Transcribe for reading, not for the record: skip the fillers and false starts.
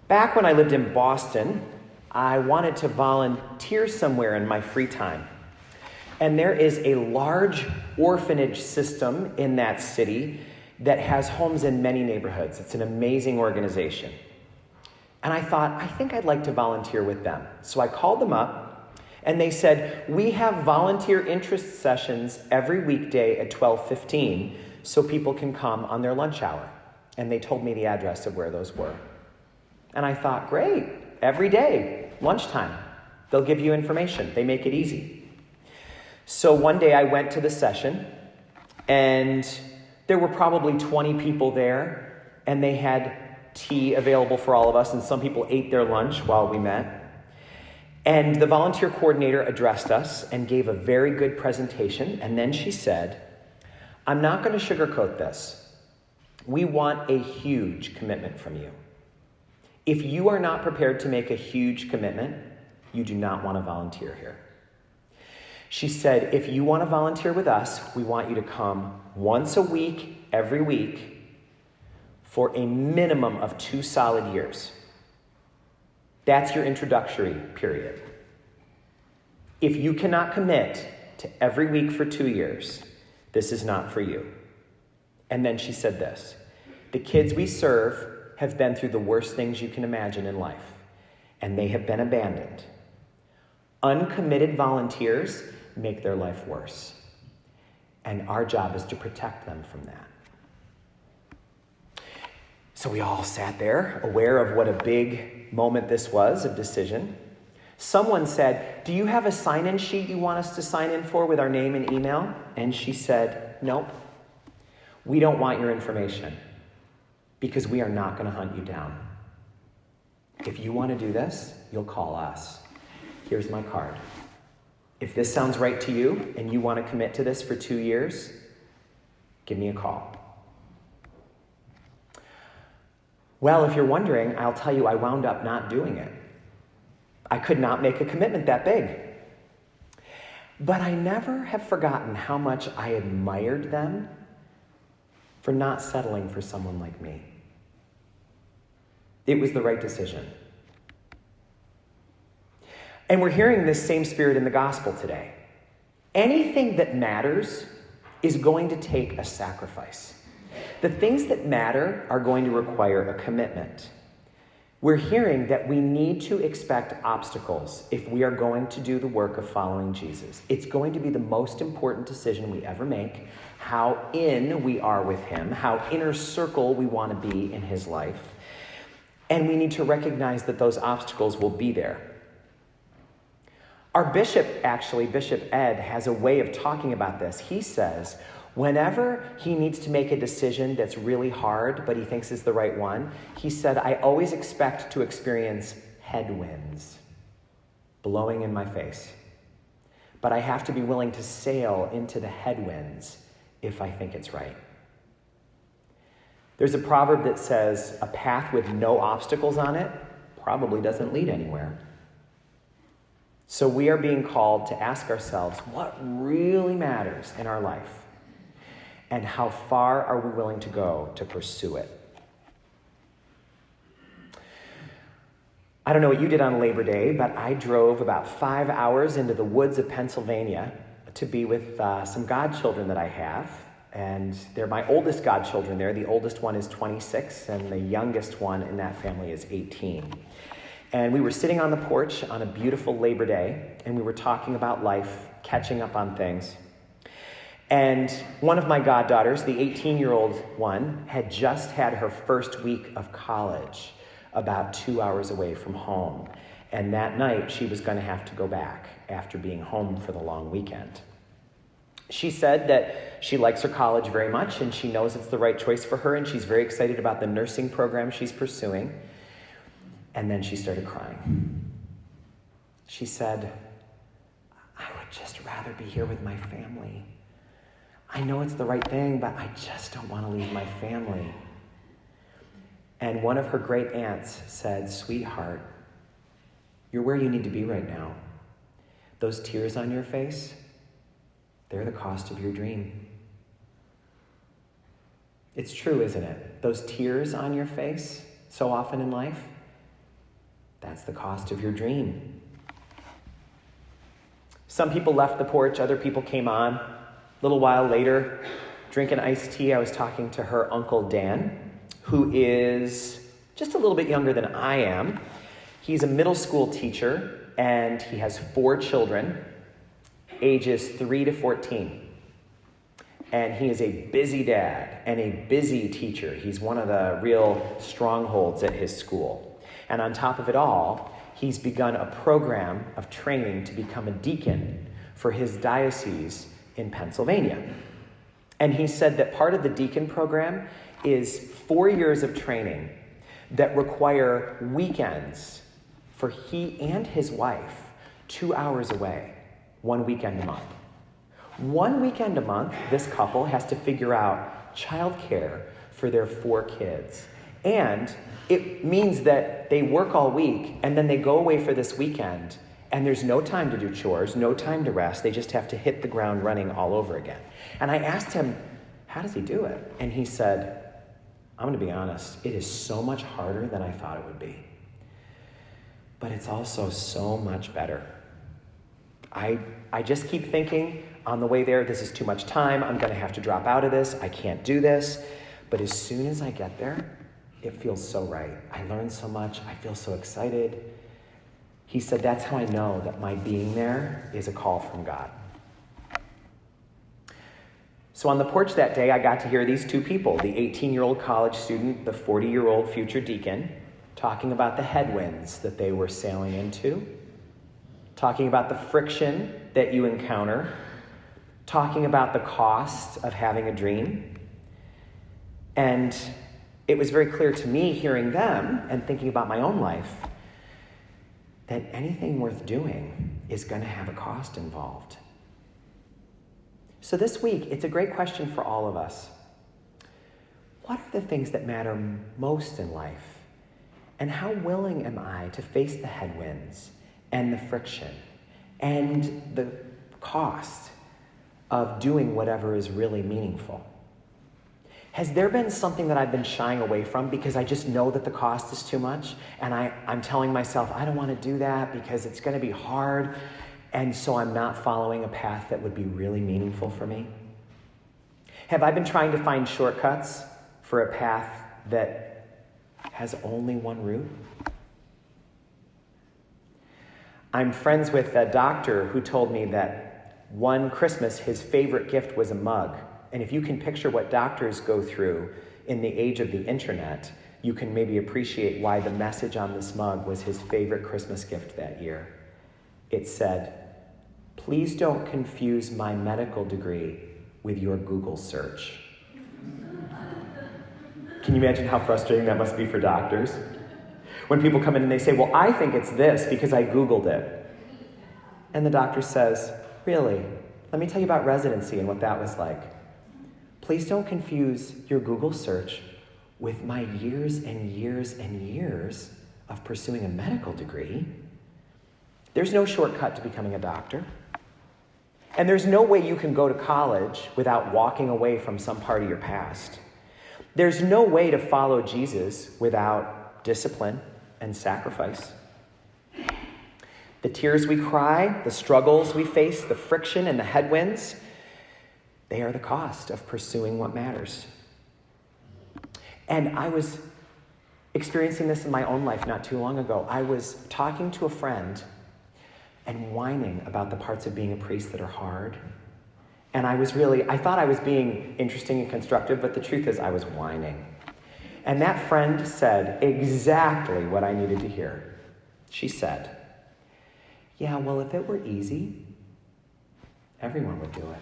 Back when I lived in Boston, I wanted to volunteer somewhere in my free time. And there is a large orphanage system in that city that has homes in many neighborhoods. It's an amazing organization. And I thought, I think I'd like to volunteer with them. So I called them up, and they said, we have volunteer interest sessions every weekday at 12:15 so people can come on their lunch hour. And they told me the address of where those were. And I thought, great, every day, lunchtime, they'll give you information. They make it easy. So one day I went to the session, and there were probably 20 people there, and they had tea available for all of us, and some people ate their lunch while we met. And the volunteer coordinator addressed us and gave a very good presentation, and then she said, I'm not going to sugarcoat this. We want a huge commitment from you. If you are not prepared to make a huge commitment, you do not want to volunteer here. She said, if you want to volunteer with us, we want you to come once a week, every week, for a minimum of 2 solid years. That's your introductory period. If you cannot commit to every week for 2 years, this is not for you. And then she said this, the kids we serve have been through the worst things you can imagine in life, and they have been abandoned. Uncommitted volunteers make their life worse, and our job is to protect them from that. So we all sat there, aware of what a big moment this was of decision. Someone said, do you have a sign-in sheet you want us to sign in for with our name and email? And she said, nope, we don't want your information because we are not going to hunt you down. If you want to do this, you'll call us. Here's my card. If this sounds right to you and you want to commit to this for 2 years, give me a call. Well, if you're wondering, I'll tell you I wound up not doing it. I could not make a commitment that big. But I never have forgotten how much I admired them for not settling for someone like me. It was the right decision. And we're hearing this same spirit in the gospel today. Anything that matters is going to take a sacrifice. The things that matter are going to require a commitment. We're hearing that we need to expect obstacles if we are going to do the work of following Jesus. It's going to be the most important decision we ever make, how in we are with him, how inner circle we want to be in his life. And we need to recognize that those obstacles will be there. Our bishop, actually, Bishop Ed, has a way of talking about this. He says, whenever he needs to make a decision that's really hard, but he thinks is the right one, he said, I always expect to experience headwinds blowing in my face. But I have to be willing to sail into the headwinds if I think it's right. There's a proverb that says, a path with no obstacles on it probably doesn't lead anywhere. So we are being called to ask ourselves, what really matters in our life? And how far are we willing to go to pursue it? I don't know what you did on Labor Day, but I drove about 5 hours into the woods of Pennsylvania to be with some godchildren that I have. And they're my oldest godchildren there. The oldest one is 26, and the youngest one in that family is 18. And we were sitting on the porch on a beautiful Labor Day, and we were talking about life, catching up on things. And one of my goddaughters, the 18-year-old one, had just had her first week of college about 2 hours away from home. And that night, she was going to have to go back after being home for the long weekend. She said that she likes her college very much, and she knows it's the right choice for her, and she's very excited about the nursing program she's pursuing. And then she started crying. She said, I would just rather be here with my family. I know it's the right thing, but I just don't want to leave my family. And one of her great aunts said, sweetheart, you're where you need to be right now. Those tears on your face, they're the cost of your dream. It's true, isn't it? Those tears on your face, so often in life, That's the cost of your dream. Some people left the porch, other people came on. A little while later, drinking iced tea, I was talking to her Uncle Dan, who is just a little bit younger than I am. He's a middle school teacher, and he has 4 children, ages 3 to 14. And he is a busy dad and a busy teacher. He's one of the real strongholds at his school. And on top of it all, he's begun a program of training to become a deacon for his diocese in Pennsylvania. And he said that part of the deacon program is 4 years of training that require weekends for he and his wife 2 hours away, 1 weekend a month. 1 weekend a month, this couple has to figure out childcare for their 4 kids. And it means that they work all week and then they go away for this weekend and there's no time to do chores, no time to rest. They just have to hit the ground running all over again. And I asked him, how does he do it? And he said, I'm going to be honest, it is so much harder than I thought it would be. But it's also so much better. I just keep thinking on the way there, this is too much time. I'm going to have to drop out of this. I can't do this. But as soon as I get there, it feels so right. I learn so much. I feel so excited. He said, that's how I know that my being there is a call from God. So on the porch that day, I got to hear these 2 people, the 18-year-old college student, the 40-year-old future deacon, talking about the headwinds that they were sailing into, talking about the friction that you encounter, talking about the cost of having a dream. And it was very clear to me hearing them and thinking about my own life that anything worth doing is going to have a cost involved. So this week, it's a great question for all of us. What are the things that matter most in life? And how willing am I to face the headwinds and the friction and the cost of doing whatever is really meaningful? Has there been something that I've been shying away from because I just know that the cost is too much? And I'm telling myself, I don't want to do that because it's going to be hard. And so I'm not following a path that would be really meaningful for me? Have I been trying to find shortcuts for a path that has only one route? I'm friends with a doctor who told me that one Christmas, his favorite gift was a mug. And if you can picture what doctors go through in the age of the internet, you can maybe appreciate why the message on this mug was his favorite Christmas gift that year. It said, "Please don't confuse my medical degree with your Google search." Can you imagine how frustrating that must be for doctors? When people come in and they say, well, I think it's this because I Googled it. And the doctor says, really? Let me tell you about residency and what that was like. Please don't confuse your Google search with my years and years and years of pursuing a medical degree. There's no shortcut to becoming a doctor. And there's no way you can go to college without walking away from some part of your past. There's no way to follow Jesus without discipline and sacrifice. The tears we cry, the struggles we face, the friction and the headwinds, they are the cost of pursuing what matters. And I was experiencing this in my own life not too long ago. I was talking to a friend and whining about the parts of being a priest that are hard. And I thought I was being interesting and constructive, but the truth is I was whining. And that friend said exactly what I needed to hear. She said, yeah, well, if it were easy, everyone would do it.